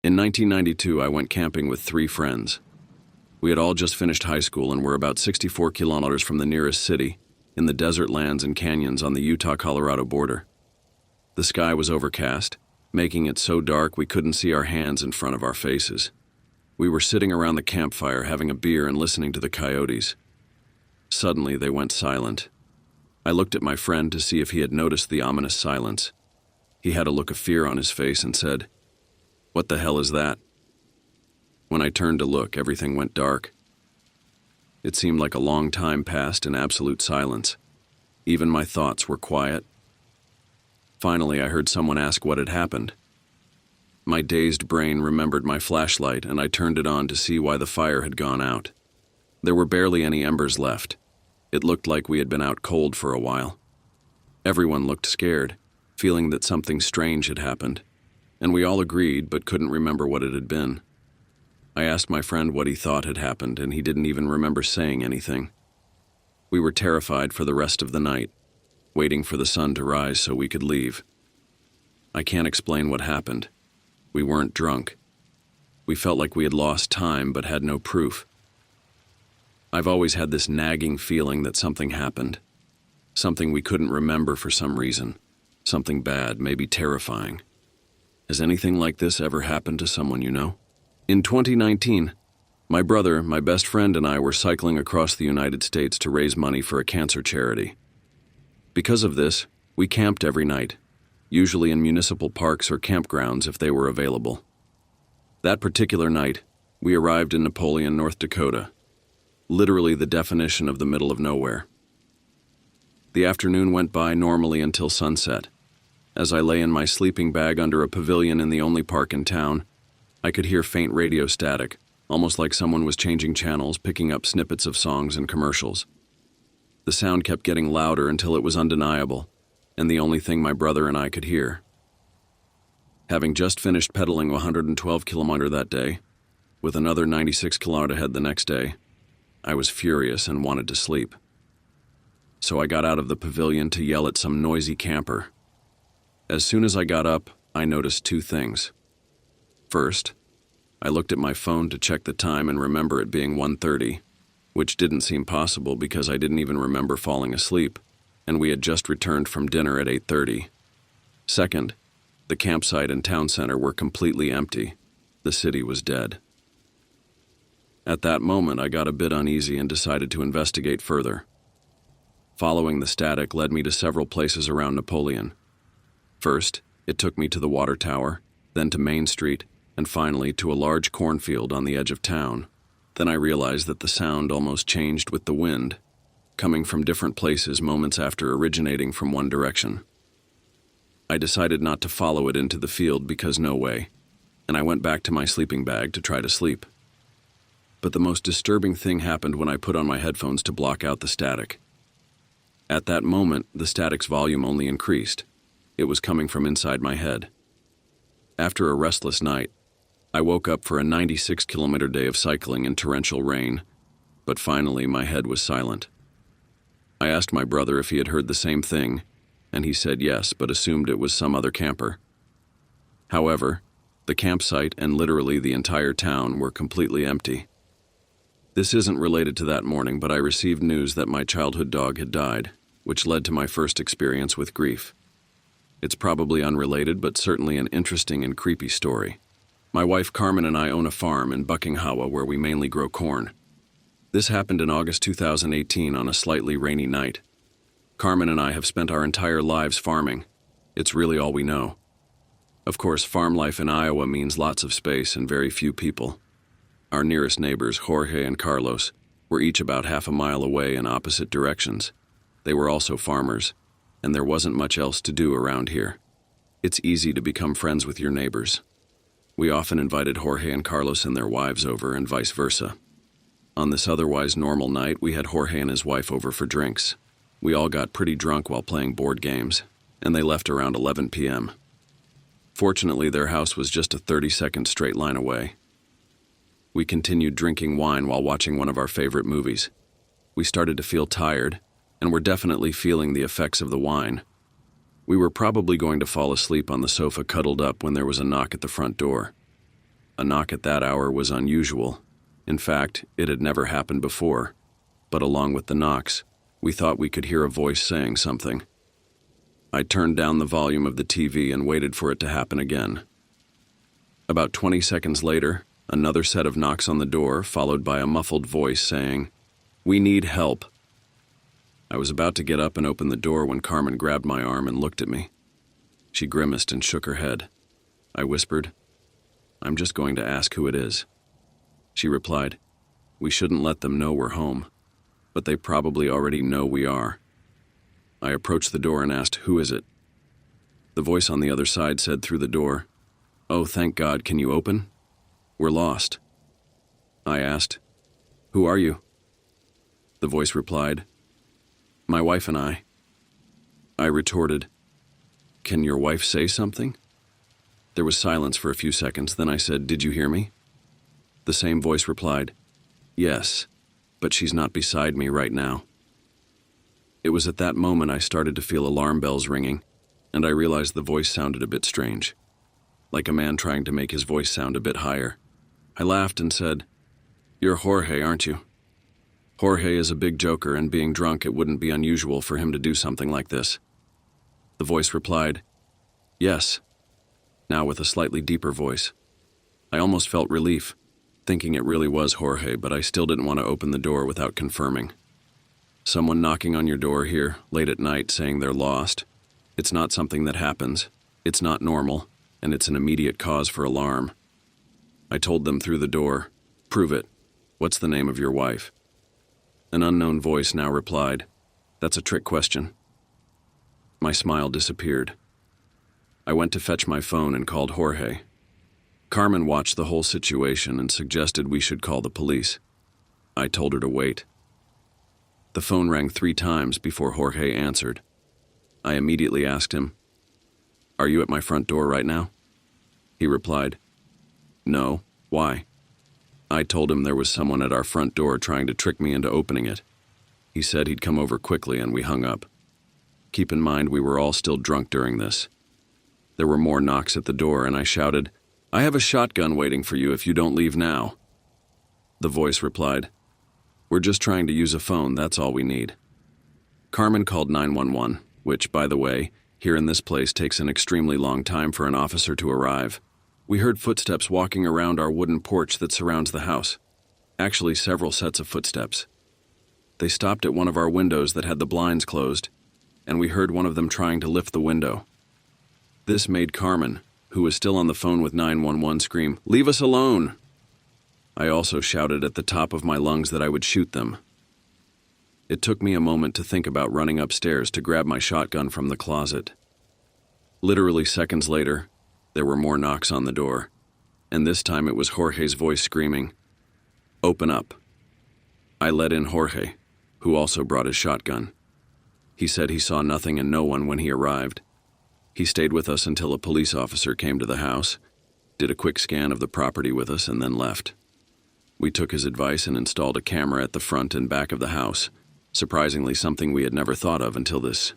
In 1992, I went camping with 3 friends. We had all just finished high school and were about 64 kilometers from the nearest city, in the desert lands and canyons on the Utah-Colorado border. The sky was overcast, making it so dark we couldn't see our hands in front of our faces. We were sitting around the campfire having a beer and listening to the coyotes. Suddenly, they went silent. I looked at my friend to see if he had noticed the ominous silence. He had a look of fear on his face and said, "What the hell is that?" When I turned to look, everything went dark. It seemed like a long time passed in absolute silence. Even my thoughts were quiet. Finally, I heard someone ask what had happened. My dazed brain remembered my flashlight, and I turned it on to see why the fire had gone out. There were barely any embers left. It looked like we had been out cold for a while. Everyone looked scared, feeling that something strange had happened, and we all agreed but couldn't remember what it had been. I asked my friend what he thought had happened, and he didn't even remember saying anything. We were terrified for the rest of the night, waiting for the sun to rise so we could leave. I can't explain what happened. We weren't drunk. We felt like we had lost time but had no proof. I've always had this nagging feeling that something happened. Something we couldn't remember for some reason. Something bad, maybe terrifying. Has anything like this ever happened to someone you know? In 2019, my brother, my best friend, and I were cycling across the United States to raise money for a cancer charity. Because of this, we camped every night, usually in municipal parks or campgrounds if they were available. That particular night, we arrived in Napoleon, North Dakota, literally the definition of the middle of nowhere. The afternoon went by normally until sunset. As I lay in my sleeping bag under a pavilion in the only park in town, I could hear faint radio static, almost like someone was changing channels, picking up snippets of songs and commercials. The sound kept getting louder until it was undeniable, and the only thing my brother and I could hear. Having just finished pedaling 112 kilometer that day, with another 96 kilometer ahead the next day, I was furious and wanted to sleep. So I got out of the pavilion to yell at some noisy camper. As soon as I got up, I noticed 2 things. First, I looked at my phone to check the time and remember it being 1:30, which didn't seem possible because I didn't even remember falling asleep, and we had just returned from dinner at 8:30. Second, the campsite and town center were completely empty. The city was dead. At that moment, I got a bit uneasy and decided to investigate further. Following the static led me to several places around Napoleon. First, it took me to the water tower, then to Main Street, and finally to a large cornfield on the edge of town. Then I realized that the sound almost changed with the wind, coming from different places moments after originating from one direction. I decided not to follow it into the field because no way, and I went back to my sleeping bag to try to sleep. But the most disturbing thing happened when I put on my headphones to block out the static. At that moment, the static's volume only increased. It was coming from inside my head. After a restless night, I woke up for a 96-kilometer day of cycling in torrential rain, but finally my head was silent. I asked my brother if he had heard the same thing, and he said yes, but assumed it was some other camper. However, the campsite and literally the entire town were completely empty. This isn't related to that morning, but I received news that my childhood dog had died, which led to my first experience with grief. It's probably unrelated, but certainly an interesting and creepy story. My wife Carmen and I own a farm in Buckinghawa where we mainly grow corn. This happened in August 2018 on a slightly rainy night. Carmen and I have spent our entire lives farming. It's really all we know. Of course, farm life in Iowa means lots of space and very few people. Our nearest neighbors, Jorge and Carlos, were each about half a mile away in opposite directions. They were also farmers, and there wasn't much else to do around here. It's easy to become friends with your neighbors. We often invited Jorge and Carlos and their wives over, and vice versa. On this otherwise normal night, we had Jorge and his wife over for drinks. We all got pretty drunk while playing board games, and they left around 11 p.m. Fortunately, their house was just a 30-second straight line away. We continued drinking wine while watching one of our favorite movies. We started to feel tired, and were definitely feeling the effects of the wine. We were probably going to fall asleep on the sofa cuddled up when there was a knock at the front door. A knock at that hour was unusual. In fact, it had never happened before. But along with the knocks, we thought we could hear a voice saying something. I turned down the volume of the TV and waited for it to happen again. About 20 seconds later, another set of knocks on the door, followed by a muffled voice saying, "We need help." I was about to get up and open the door when Carmen grabbed my arm and looked at me. She grimaced and shook her head. I whispered, "I'm just going to ask who it is." She replied, "We shouldn't let them know we're home, but they probably already know we are." I approached the door and asked, "Who is it?" The voice on the other side said through the door, "Oh, thank God, can you open? We're lost." I asked, "Who are you?" The voice replied, "My wife and I." I retorted, "Can your wife say something?" There was silence for a few seconds, then I said, "Did you hear me?" The same voice replied, "Yes, but she's not beside me right now." It was at that moment I started to feel alarm bells ringing, and I realized the voice sounded a bit strange, like a man trying to make his voice sound a bit higher. I laughed and said, "You're Jorge, aren't you?" Jorge is a big joker, and being drunk, it wouldn't be unusual for him to do something like this. The voice replied, "Yes," now with a slightly deeper voice. I almost felt relief, thinking it really was Jorge, but I still didn't want to open the door without confirming. Someone knocking on your door here, late at night, saying they're lost. It's not something that happens, it's not normal, and it's an immediate cause for alarm. I told them through the door, "Prove it. What's the name of your wife?" An unknown voice now replied, "That's a trick question." My smile disappeared. I went to fetch my phone and called Jorge. Carmen watched the whole situation and suggested we should call the police. I told her to wait. The phone rang 3 times before Jorge answered. I immediately asked him, "Are you at my front door right now?" He replied, "No, why?" I told him there was someone at our front door trying to trick me into opening it. He said he'd come over quickly, and we hung up. Keep in mind we were all still drunk during this. There were more knocks at the door, and I shouted, "I have a shotgun waiting for you if you don't leave now." The voice replied, "We're just trying to use a phone, that's all we need." Carmen called 911, which, by the way, here in this place takes an extremely long time for an officer to arrive. We heard footsteps walking around our wooden porch that surrounds the house. Actually, several sets of footsteps. They stopped at one of our windows that had the blinds closed, and we heard one of them trying to lift the window. This made Carmen, who was still on the phone with 911, scream, "Leave us alone!" I also shouted at the top of my lungs that I would shoot them. It took me a moment to think about running upstairs to grab my shotgun from the closet. Literally seconds later, there were more knocks on the door, and this time it was Jorge's voice screaming, "Open up." I let in Jorge, who also brought his shotgun. He said he saw nothing and no one when he arrived. He stayed with us until a police officer came to the house, did a quick scan of the property with us, and then left. We took his advice and installed a camera at the front and back of the house, surprisingly something we had never thought of until this